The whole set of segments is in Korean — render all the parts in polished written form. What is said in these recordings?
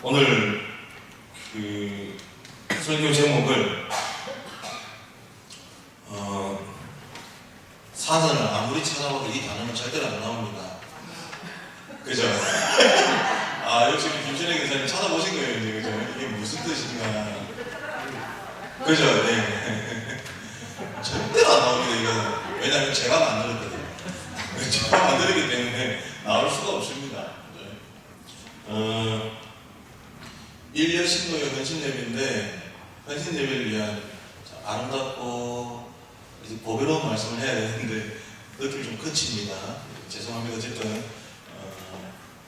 오늘 그 설교 제목을 사전을 아무리 찾아봐도 이 단어는 절대로 안 나옵니다. 그죠? 역시 김신혜 교사님 찾아보신 거예요, 이제, 그죠? 이게 무슨 뜻인가. 그죠? 네. 절대로 안 나옵니다, 이거는. 왜냐하면 제가 만들었거든요. 제가 만들었기 때문에 나올 수가 없습니다. 1년 신도의 헌신예배인데, 헌신예배를 위한 아름답고 보배로운 말씀을 해야 되는데 느낌이 좀 그칩니다. 죄송합니다. 어쨌든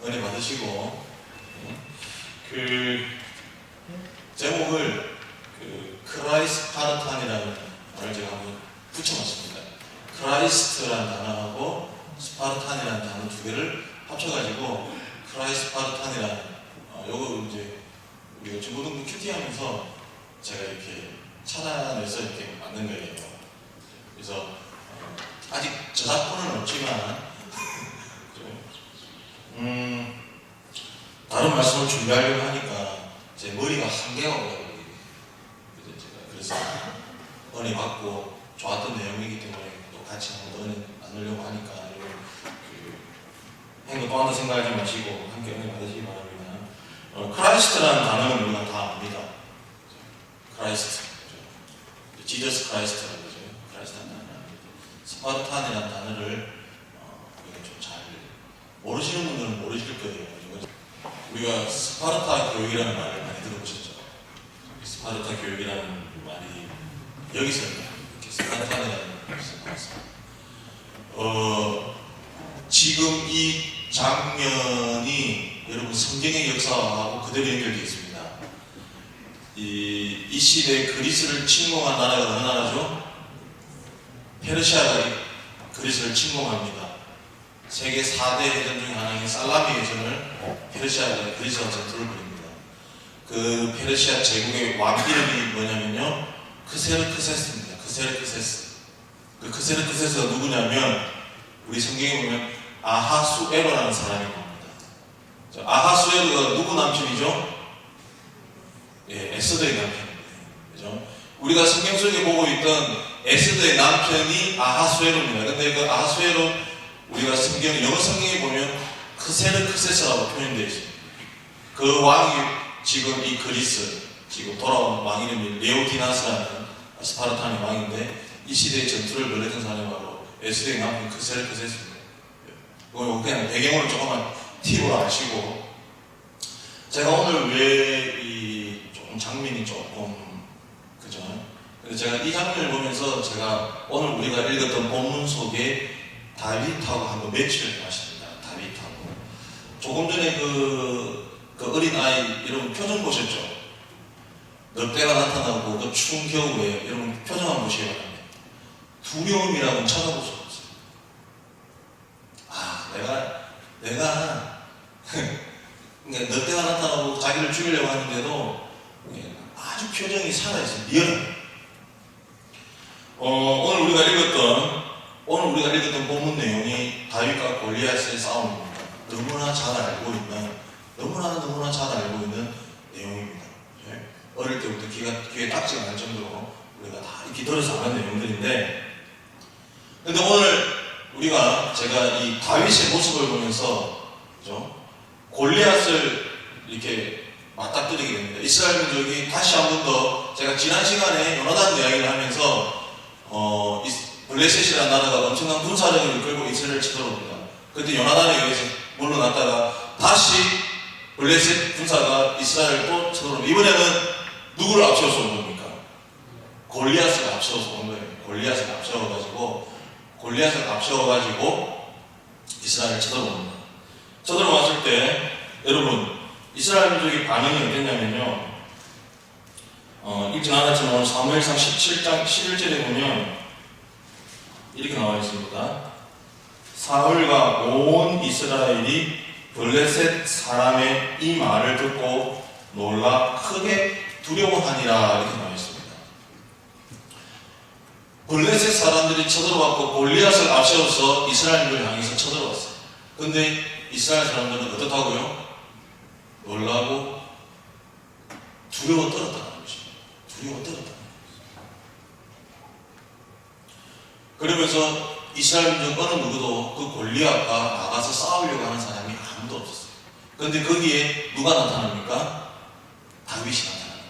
은혜 받으시고, 그 제목을 크라이스파르탄이라는 말을 제가 한번 붙여놨습니다. 크라이스트라는 단어하고 스파르탄이라는 단어 두 개를 합쳐가지고 크라이스파르탄이라는 요거 이제 우리가 중고등부 큐티하면서 제가 이렇게 찾아내서 이렇게 만든 거예요. 그래서 아직 저작권은 없지만 다른 말씀을 준비하려고 하니까 제 머리가 한계가 오더라고요. 그래서 은혜 받고 좋았던 내용이기 때문에 또 같이 한번 은혜 나누려고 하니까 행동 또 하나 생각하지 마시고 함께 은혜 받으시기 바랍니다. 크라이스트라는 단어는 우리가 다 압니다. 크라이스트, 지저스 크라이스트라고 그러죠. 크라이스트라는 단어. 스파르탄이라는 단어를 우리가 좀 잘 모르시는 분들은 모르실 거예요. 우리가 스파르타 교육이라는 말을 많이 들어보셨죠. 스파르타 교육이라는 말이 여기서 이렇게 스파르탄이라는 말을 나왔습니다. 지금 이 장면이 여러분 성경의 역사하고 그대로 연결되어 있습니다. 이 시대에 그리스를 침공한 나라가 어느 나라죠? 페르시아가 그리스를 침공합니다. 세계 4대 해전 중 하나인 살라미 해전을 페르시아가 그리스와 전투를 벌입니다. 그 페르시아 제국의 왕 이름이 뭐냐면요, 크세르크세스입니다. 크세르크세스. 그 크세르크세스가 누구냐면 우리 성경에 보면 아하수에로라는 사람이 나옵니다. 아하수에로가 누구 남편이죠? 예, 에스더의 남편입니다. 그죠? 우리가 성경 속에 보고 있던 에스더의 남편이 아하수에로입니다. 근데 그 아하수에로 우리가 영어 성경에 보면 크세르크세스라고 표현되어 있습니다. 그 왕이 지금 이 그리스, 지금 돌아온 왕 이름이 레오디나스라는 스파르타의 왕인데 이 시대에 전투를 벌였던 사람이 바로 에스더의 남편 크세르크세스입니다. 그냥 배경을 조금만 팁으로 아시고, 제가 오늘 왜 이 조금 장면이 조금 그죠? 그래서 제가 이 장면을 보면서 제가 오늘 우리가 읽었던 본문 속에 다윗하고 한번 매치를 해봤습니다. 다윗하고 조금 전에 그 어린 아이 여러분 표정 보셨죠? 늑대가 나타나고 그 추운 겨울에 여러분 표정 한번 보시기 바랍니다. 두려움이라고는 찾아볼 수 없어요. 내가 그러니까 늑대가 나타나고 자기를 죽이려고 하는데도 아주 표정이 살아있어요. 리얼해요. 오늘 우리가 읽었던 본문 내용이 다윗과 골리앗의 싸움입니다. 너무나 잘 알고 있는 내용입니다. 어릴 때부터 귀에 딱지가 날 정도로 우리가 다 익히 들어서 아는 내용들인데, 근데 오늘 제가 이 다윗의 모습을 보면서, 그죠? 골리앗을 이렇게 맞닥뜨리게 됩니다. 이스라엘 민족이 다시 한 번 더, 제가 지난 시간에 요나단 이야기를 하면서, 블레셋이라는 나라가 엄청난 군사력을 끌고 이스라엘을 쳐들어옵니다. 그때 요나단에 의해서 물러났다가 다시 블레셋 군사가 이스라엘을 또 쳐들어옵니다. 이번에는 누구를 앞세워서 온 겁니까? 골리앗을 앞세워서 온 거예요. 골리앗을 앞세워가지고 이스라엘을 쳐들어옵니다. 쳐들어왔을 때 여러분 이스라엘 민족의 반응이 어땠냐면요, 읽진 않았지만 오늘 사무엘상 17장 11절에 보면 이렇게 나와 있습니다. 사울과 온 이스라엘이 블레셋 사람의 이 말을 듣고 놀라 크게 두려워하니라, 이렇게 나와 있습니다. 블레셋 사람들이 쳐들어왔고 골리앗을 앞세워서 이스라엘을 향해서 쳐들어왔어요. 근데 이스라엘 사람들은 어떻다고요? 놀라고 두려워 떨었다는 것입니다. 두려워 떨었다. 그러면서 이스라엘 민족 어느 누구도 그 골리앗과 나가서 싸우려고 하는 사람이 아무도 없었어요. 그런데 거기에 누가 나타납니까? 다윗이 나타납니다.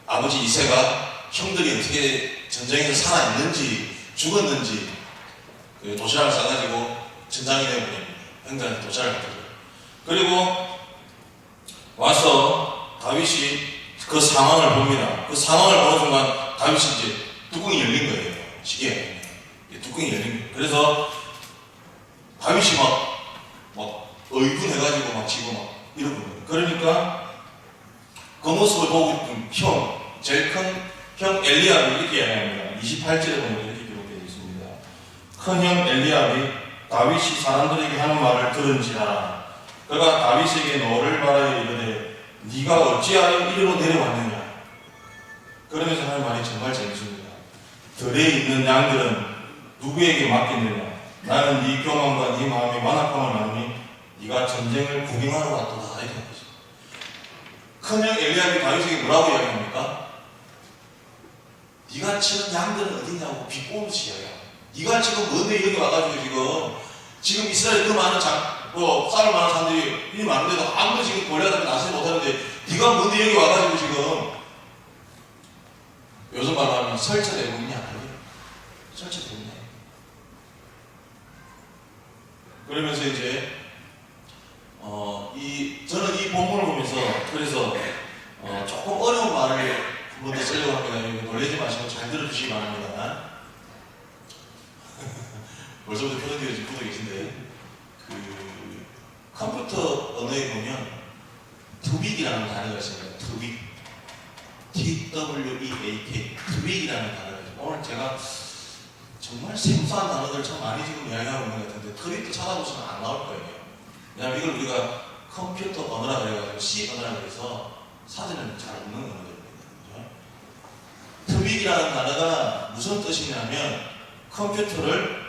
아버지 이새가 형들이 어떻게 전쟁에서 살아있는지 죽었는지 그 도시락을 싸가지고 전장에 내보냅니다. 형들한테 도시락을 갖다 줘요. 그리고 와서 다윗이 그 상황을 봅니다. 그 상황을 보는 순간 다윗이 이제 뚜껑이 열린 거예요. 시계에 뚜껑이 열린 거예요. 그래서 다윗이 막 의분해가지고 막 지고 막 이러고 있는 거예요. 그러니까 그 모습을 보고 있던 제일 큰 형 엘리압이 이렇게 이야기합니다. 28절에 보면 이렇게 기록되어 있습니다. 큰 형 엘리압이 다윗이 사람들에게 하는 말을 들은지라 그가 다윗에게 너를 바라여 이르되 네가 어찌하여 이리로 내려왔느냐. 그러면서 하는 말이 정말 재밌습니다. 들에 있는 양들은 누구에게 맡겼느냐. 나는 네 교만과 네 마음의 완악함을 아느니 네가 전쟁을 구경하러 왔도다. 이렇게 하는 거죠. 큰형 엘리압이 다윗에게 뭐라고 이야기합니까? 네가 치는 양들은 어디냐고 비꼬면서 이야기합니다. 네가 지금 뭔데 여기 와가지고 지금 이스라엘 그 많은 싸울 만한 사람들이 이리 많은데도 아무도 지금 골리앗한테 나서지 못하는데 네가 뭔데 여기 와가지고 지금 요즘 말로 하면 설치되고 있냐? 아니에요. 설치되고 있냐? 그러면서 이제 저는 이 본문을 보면서 그래서 조금 어려운 말을 한 번 더 쓰려고 합니다. 놀라지 마시고 잘 들어주시기 바랍니다. 벌써부터 표정들이 지금 붙어 계신데 그 컴퓨터 언어에 보면 tweak이라는 단어가 있습니다. tweak, T-W-E-A-K, tweak이라는 단어가 있습니다. 오늘 제가 정말 생소한 단어들 참 많이 지금 이야기하고 있는 것 같은데 트윗도 찾아보시면 안 나올 거예요. 왜냐하면 이걸 우리가 컴퓨터 언어라 그래가지고 C 언어라 그래서 사전에는 잘 없는 언어들입니다. 트윅이라는 단어가 무슨 뜻이냐면 컴퓨터를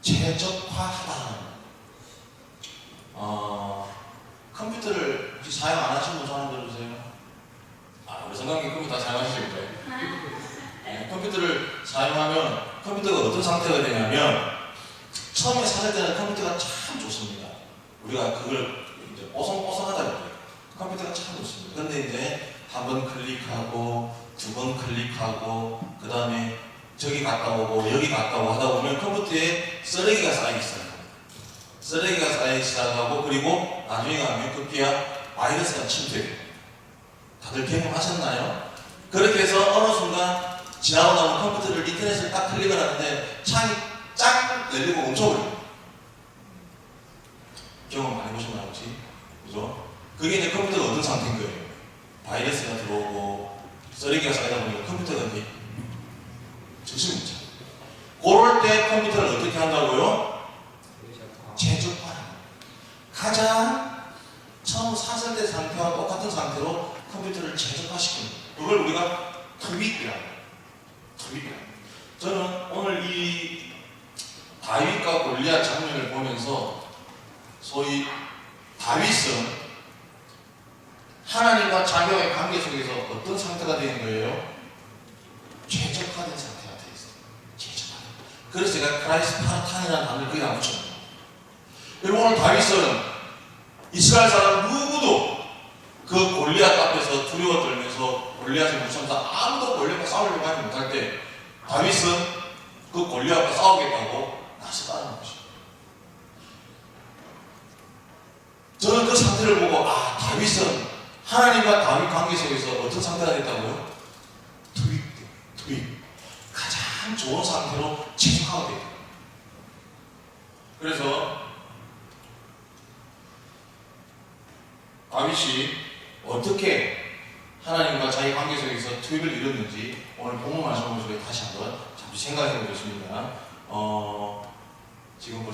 최적화하다. 컴퓨터를 혹시 사용 안 하시는 분 손 한번 들어주세요. 우리 성관계 컴퓨터 다 사용하시죠? 컴퓨터를 사용하면 컴퓨터가 어떤 상태가 되냐면 처음에 샀을 때는 컴퓨터가 참 좋습니다. 우리가 그걸 이제 뽀송뽀송하다 그래요. 컴퓨터가 참 좋습니다. 근데 이제 한 번 클릭하고 두 번 클릭하고 그 다음에 저기 갔다 오고 여기 갔다 오고 하다 보면 컴퓨터에 쓰레기가 쌓이기 시작합니다. 쓰레기가 쌓이기 시작하고 그리고 나중에 가면 급기야 바이러스가 침투해요. 다들 경험하셨나요? 그렇게 해서 어느 순간 지나고 나면 컴퓨터를 인터넷을 딱 클릭을 하는데 창이 쫙 열리고 멈춰버려요. 경험 많이 보셨나요 혹시? 그죠? 그게 이제 컴퓨터가 어떤 상태인 거예요? 바이러스가 들어오고 쓰레기가 쌓이다 보니까 컴퓨터가 이제 정신을 못 차요. 그럴 때 컴퓨터를 어떻게 한다고요? 최적화하는 가장 처음 샀을 때 상태와 똑같은 상태로 컴퓨터를 최적화시키는 그걸 우리가 트윅이라고 해요. 저는 오늘 이 다윗과 골리앗 장면을 보면서 소위 다윗은 하나님과 자기와의 관계 속에서 어떤 상태가 되는 거예요? 최적화된 상태가 되어 있어요. 최적화된. 그래서 제가 크라이스트 파르탄이라는 단어를 거기 안 붙였어요. 여러분 오늘 다윗은 이스라엘 사람 누구도 그 골리앗 앞에서 두려워 떨면서 골리앗을 무시하면서 아무도 골리앗과 싸우려고 하지 못할 때 다윗은 그 골리앗과 싸우겠다고 나섰다는 것입니다. 저는 그 상태를 보고 다윗은 하나님과 다윗 관계 속에서 어떤 상태가 됐다고요? 트윅. 가장 좋은 상태로 최적화가 돼요. 그래서 다윗이 어떻게 하나님과 자기 관계 속에서 트윅을 이뤘는지 오늘 본문 말씀을 보시고 다시 한번 잠시 생각해 보겠습니다. 지금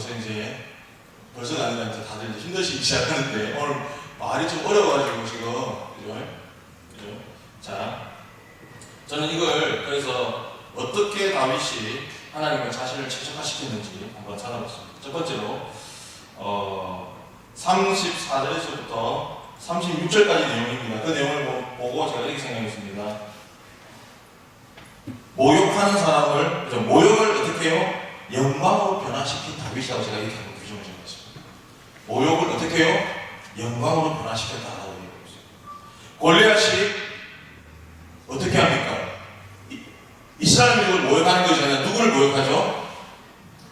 벌써가 아니라 이제 다들 이제 힘드시기 시작하는데 오늘 말이 좀 어려워가지고 지금 그죠? 자, 저는 이걸 그래서 어떻게 다윗이 하나님과 자신을 최적화시켰는지 한번 찾아봤습니다. 첫 번째로 34절에서부터 36절까지 내용입니다. 그 내용을 보고 제가 이렇게 생각했습니다. 모욕하는 사람을, 모욕을 어떻게 해요? 영광으로 변화시킨 다윗이라고 제가 이렇게 한번 규정을 정했습니다. 모욕을 어떻게 해요? 영광으로 변화시켰다라고 얘기하고 있습니다. 골리앗이 어떻게 합니까? 이스라엘 민족을 모욕하는 것이 아니라 누구를 모욕하죠?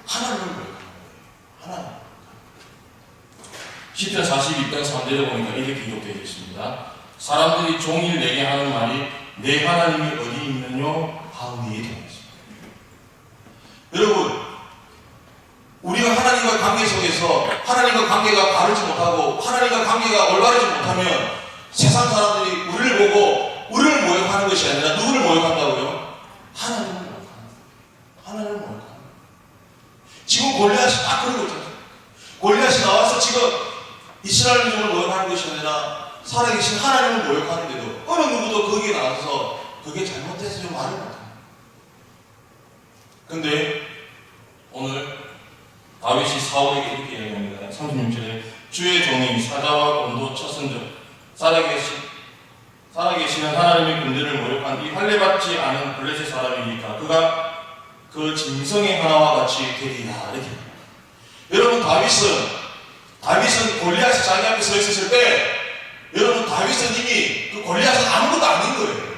하나님을 모욕하는 거예요. 하나님. 시편 42편 3절에 보니까 이렇게 기록되어 있습니다. 사람들이 종일 내게 하는 말이 내 하나님이 어디 있느냐 하오니 되었습니다. 여러분, 우리가 하나님과 관계 속에서 하나님과 관계가 바르지 못하고 하나님과 관계가 올바르지 못하면 세상 사람들이 우리를 보고 우리를 모욕하는 것이 아니라 누구를 모욕한다고요? 하나님을 모욕하는 거예요. 하나님을 모욕하는 거예요. 지금 골리앗이 딱 그러고 있잖아요. 골리앗이 나와서 지금 이스라엘 민족을 모욕하는 것이 아니라 살아계신 하나님을 모욕하는데도 어느 누구도 거기에 나와서 그게 잘못돼서 말을 못합니다. 근데 오늘 다윗이 사울에게 이렇게 이야기합니다. 36절에 주의 종이 사자와 곤도 쳤은즉 살아계시는 하나님의 군대를 모욕한 이 할례받지 않은 블레셋 사람이니까 그가 그 짐승의 하나와 같이 되리라. 이렇게. 여러분, 다윗은 골리앗이 자기 앞에 서 있었을 때 여러분, 다윗은 이미 그 골리앗은 아무것도 아닌 거예요.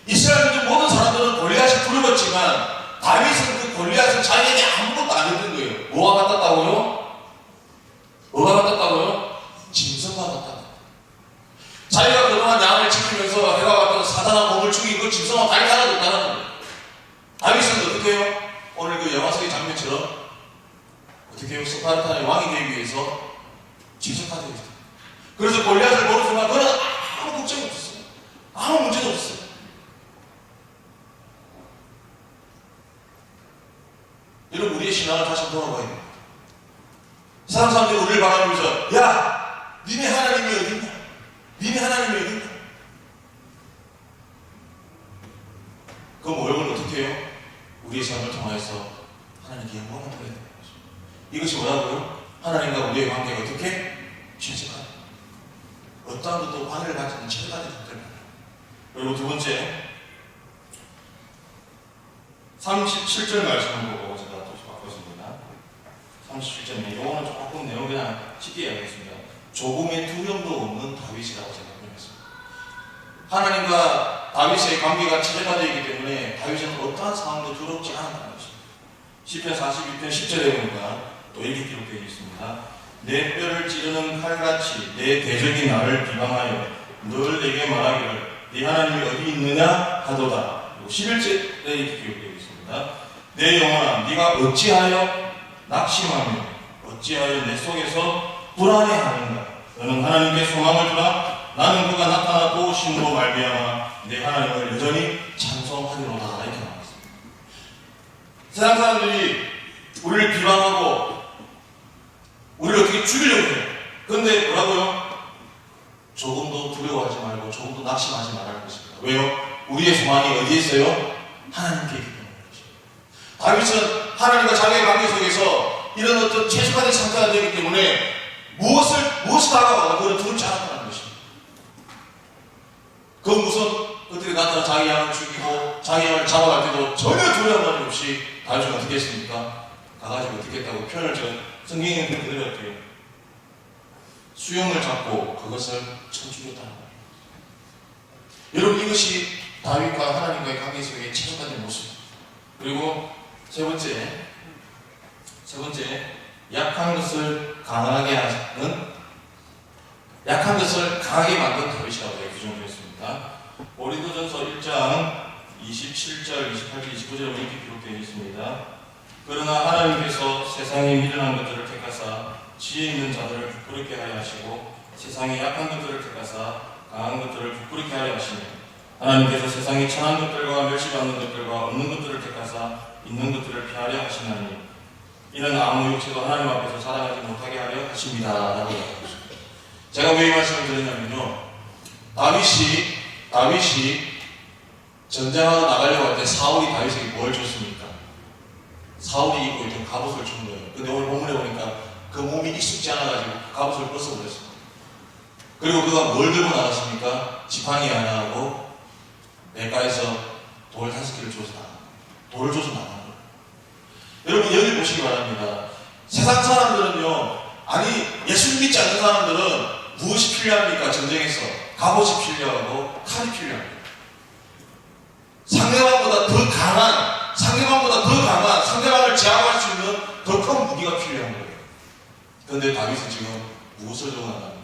이스라엘 민족 모든 사람들은 골리앗이 두려웠지만 다윗은 그 골리앗은 자기에게 아무것도 안 했던 거예요. 뭐가 같았다고요? 뭐가 같았다고요? 짐승과 같았다. 자기가 그동안 양을 지키면서 해가 왔던 사단한 몸을 죽이고 그 짐승과 달리 달아줬다는 거예요. 다윗은 어떻게 해요? 오늘 그 영화 속의 장면처럼 어떻게 해요? 스파르타의 왕이 되기 위해서 지적하게 됐어요. 그래서 골리앗을 보는 순간 그는 아무 걱정이 없었어요. 아무 문제도 없었어요. 여러분, 우리의 신앙을 다시 돌아봐야 됩니다. 세상 사람들이 우리를 바라보면서 야! 니네 하나님이 어딨냐? 니네 하나님이 어딨냐? 그 모욕을 어떻게 해요? 우리의 삶을 통해서 하나님께 영광을 돌려야 되는 거죠. 이것이 뭐라고요? 하나님과 우리의 관계가 어떻게? 최적화다. 어떠한 것도 관계를 갖지 않는 최적화된 상태입니다. 그리고 두 번째 37절 말씀을 보고 제가 또 바꿨습니다. 37절에 이거는 조금 내용 그냥 쉽게 이야기했습니다. 조금의 두려움도 없는 다윗이라고 제가 표현했습니다. 하나님과 다윗의 관계가 최적화되어 있기 때문에 다윗은 어떠한 상황도 두렵지 않았다는 것입니다. 시편 42편 10절에 보니까 또 이렇게 기록되어 있습니다. 내 뼈를 찌르는 칼같이 내 대적이 나를 비방하여 늘 내게 말하기를 네 하나님이 어디 있느냐 하도다. 11절에 이렇게 기록되어 있습니다. 내 영혼아 네가 어찌하여 낙심하며 어찌하여 내 속에서 불안해하는가. 너는 하나님께 소망을 두라. 나는 그가 나타나 도우심으로 말미암아 내 하나님을 여전히 찬송하리로다. 이렇게 나왔습니다. 세상 사람들이 우리를 비방하고 우리를 어떻게 죽이려고 해요. 그런데 뭐라고요? 조금도 두려워하지 말고 조금도 낙심하지 말아야 할 것입니다. 왜요? 우리의 소망이 어디에 있어요? 하나님께 있기 때문에 그렇습니다. 다윗은 하나님과 자기의 관계 속에서 이런 어떤 최적화된 상태가 되기 때문에 무엇이 다가와도 그걸 두렵지 않았다는 것입니다. 그 무슨 어떻게 나타나 자기 양을 죽이고 자기 양을 잡아갈 때도 전혀 두려움이 없이 다윗은 어떻게 했습니까? 가가지고 어떻게 했다고 표현을 성경에 그대로 할게요. 수영을 잡고 그것을 쳐 죽였다는 거예요. 여러분, 이것이 다윗과 하나님과의 관계 속의 최적화된 모습. 그리고 세 번째, 약한 것을 강하게 만든 다윗이라고 규정되었습니다. 고린도전서 1장 27절, 28절, 29절에 이렇게 기록되어 있습니다. 그러나 하나님께서 세상에 미련한 것들을 택하사 지혜 있는 자들을 부끄럽게 하려 하시고 세상에 약한 것들을 택하사 강한 것들을 부끄럽게 하려 하시며 하나님께서 세상에 천한 것들과 멸시받는 것들과 없는 것들을 택하사 있는 것들을 피하려 하시나니 이는 아무 육체도 하나님 앞에서 자랑하지 못하게 하려 하십니다. 라고 이야기합니다. 제가 왜 이 말씀을 드리냐면요, 다윗이 전쟁하러 나가려고 할 때 사울이 다윗에게 뭘 줬습니까? 사울이 입고 있던 갑옷을 준 거예요. 근데 오늘 본문에 보니까 그 몸이 익숙지 않아가지고 그 갑옷을 벗어버렸습니다. 그리고 그가 뭘 들고 나갔습니까? 지팡이 하나 하고 내가에서 돌 5개를 줘서 나간 돌을 줘서 나간 거예요. 여러분 여기 보시기 바랍니다. 세상 사람들은요, 아니 예수 믿지 않는 사람들은 무엇이 필요합니까? 전쟁에서 갑옷이 필요하고 칼이 필요합니다. 상대방보다 더 강한, 상대방을 제압할 수 있는 더 큰 무기가 필요한 거예요. 그런데 다윗은 지금 무엇을 들고 나갑니까?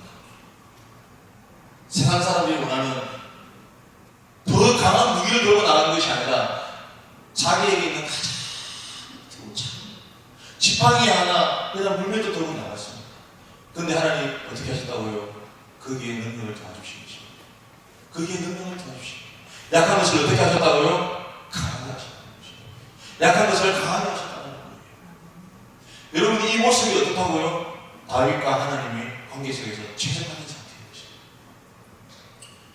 세상 사람들이 원하는 더 강한 무기를 들고 나가는 것이 아니라 자기에게 있는 가장 좋은 지팡이 하나 그냥 물매도 들고 나갔습니다. 그런데 하나님 어떻게 하셨다고요? 거기에 능력을 더해주신 것입니다. 거기에 능력을 더해주신 약한 것을 어떻게 하셨다고요? 강하게 하셨다는 것입니다. 약한 것을 강하게 하셨다는 거예요. 여러분 이 모습이 어떻다고요? 다윗과 하나님의 관계 속에서 최적화된 상태인 것입니다.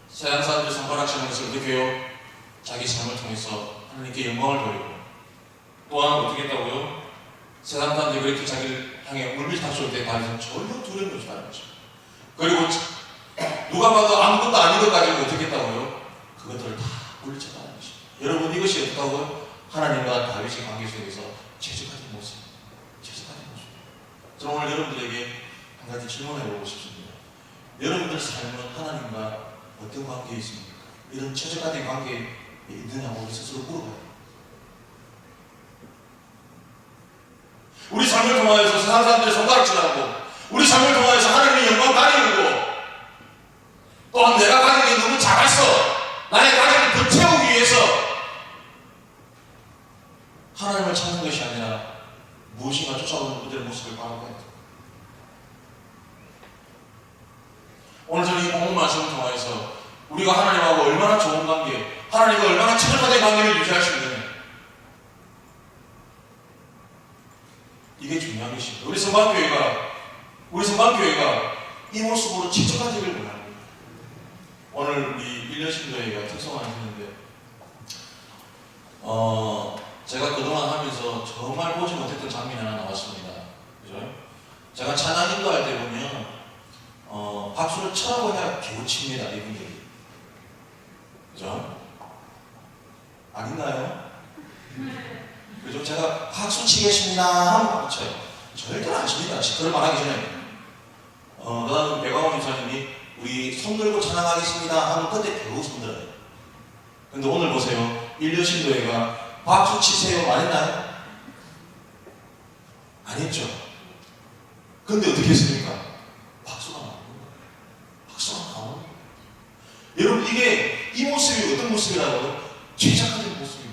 세상 사람들이 선발하시는 것을 어떻게 해요? 자기 삶을 통해서 하나님께 영광을 돌리고, 또한 어떻게 했다고요? 세상 사람들이 그렇게 자기를 향해 물밀타 쏠 때 다윗은 전혀 두려움이 없다는 거죠. 그리고 누가 봐도 아무것도 아닌 것 가지고 어떻게 했다고요? 그것들을 다 물리쳤다는 것입니다. 여러분 이것이 어떻다고요? 하나님과 다윗의 관계 속에서 최적화된 모습, 최적화된 모습. 저는 오늘 여러분들에게 한 가지 질문해보고 싶습니다. 여러분들 삶은 하나님과 어떤 관계에 있습니까? 이런 최적화된 관계에 있느냐고 우리 스스로 물어봐요. 우리 삶을 통하여서 세상 사람들의 손가락질하고, 우리 삶을 통하여서 하나님의 영광 가리우고, 또한 내가 가진 게 너무 작아서 나의 가정을 더 채우기 위해서 하나님을 찾는 것이 아니라 무엇인가 쫓아오는 그들의 모습을 바라봐야 됩니다. 오늘 저는 이 본문 말씀을 통하여서 우리가 하나님하고 얼마나 좋은 관계, 하나님과 얼마나 최적화된 관계를 유지할 수 있느냐, 이게 중요한 것입니다. 우리 성방교회가 이 모습으로 최적화되길 원합니다. 오늘 우리 1년 신도회가 특성화를 했는데, 제가 그동안 하면서 정말 보지 못했던 장면이 하나 나왔습니다. 그죠? 제가 찬양 인도할 때 보면, 박수를 쳐라고 해야 겨우 칩니다, 이분들이. 그죠? 아닌가요? 그죠? 제가 박수 치겠습니다 하면 박수 쳐요. 절대로 안 칩니다. 그런 말 하기 전에. 그 다음 백광원 집사님이 우리 손 들고 찬양하겠습니다 하면 그때 겨우 손 들어요. 근데 오늘 보세요. 1년 신도회가 박수 치세요 안 했나요? 안 했죠. 근데 어떻게 했습니까? 박수가 나오는 거예요. 박수가 나오는 거예요. 여러분 이게 이 모습이 어떤 모습이라고요? 최적화된 모습입니다.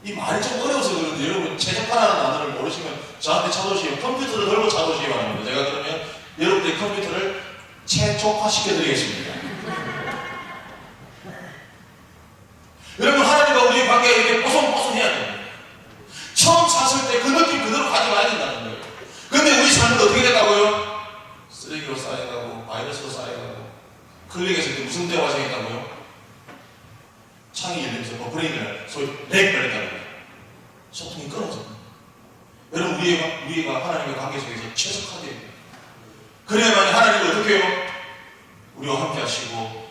이 말이 좀 어려워서 그런데 여러분 최적화라는 단어를 모르시면 저한테 찾아오시면 컴퓨터를 들고 찾아오시기 바랍니다. 제가 그러면 여러분들의 컴퓨터를 최적화시켜드리겠습니다. 여러분 하나님과 우리의 관계가 이렇게 뽀송뽀송해야 됩니다. 처음 샀을 때 그 느낌 그대로 가져가야 된다는 거예요. 근데 우리 삶은 어떻게 됐다고요? 쓰레기로 쌓여가고 바이러스로 쌓여가고 클릭했을 때 무슨 대화가 생겼다고요? 창이 열리면서 버퍼링을 소위 렉 걸렸다고요. 소통이 끊어져. 여러분 우리가 하나님의 관계 속에서 최적화돼야 돼요. 그래야만 하나님을 어떻게 해요? 우리와 함께 하시고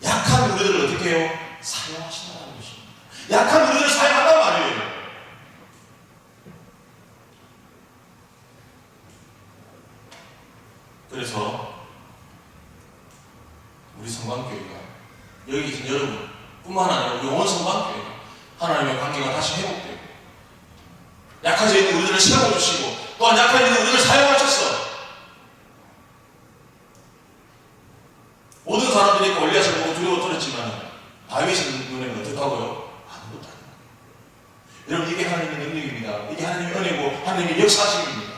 약한 우리들을 어떻게 해요? 사용하신다는 것입니다. 약한 우리들을 사용한단 말이에요. 그래서 우리 성방교회가 여기 계신 여러분 뿐만 아니라 우리 온 성방교회가 하나님의 관계가 다시 회복되고 약해져 있는 우리들을 세워주시고 또한 약해져 있는 우리들을 사용하셨어. 모든 사람들이 골리앗을 보고 두려워 떨었지만 다윗의 눈에는 어떻다고요? 아무것도 아닙니다. 여러분 이게 하나님의 능력입니다. 이게 하나님의 은혜고 하나님의 역사심입니다.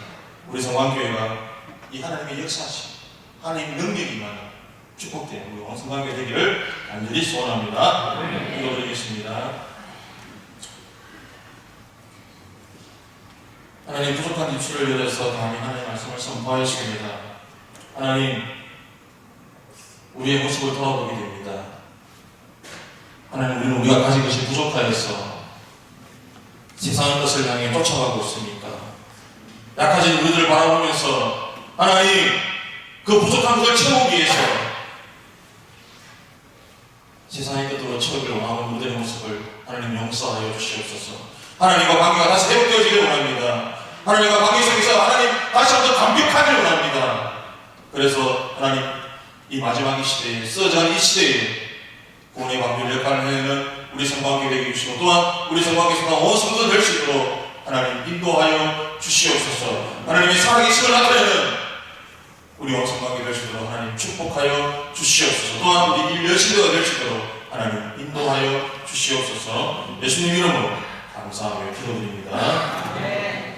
우리 성방교회가 이 하나님의 역사심, 하나님의 능력이만 축복된 우리 원성관계 되기를 간절히 소원합니다. 기도드리겠습니다. 하나님 부족한 입술을 열어서 감히 하나님의 말씀을 선포하였습니다. 하나님 우리의 모습을 돌아보게 됩니다. 하나님 우리는 우리가 가진 것이 부족하여서 세상의 것을 향해 쫓아가고 있습니까? 약해진 우리들을 바라보면서 하나님 그 부족한 것을 채우기 위해서 세상의 끝으로 철을 왕을 무대의 모습을 하나님 용서하여 주시옵소서. 하나님과 관계가 다시 회복되어지기를 원합니다. 하나님과 관계 속에서 하나님 다시 한번 감격하기를 원합니다. 그래서 하나님 이 마지막 이 시대에 쓰러져가는 이 시대에 구원의 방법을 역할을 해내는 우리 성관계 되게 해주시고 또한 우리 성관계에서 온 성도들 될 수 있도록 하나님 인도하여 주시옵소서. 하나님의 살아계심을 나타내는 우리 온 성관계 될 수 있도록 하나님 축복하여 주시옵소서. 또한 우리 일 여신도가 될 수 있도록 하나님 인도하여 주시옵소서. 예수님 이름으로 감사하며 기도드립니다.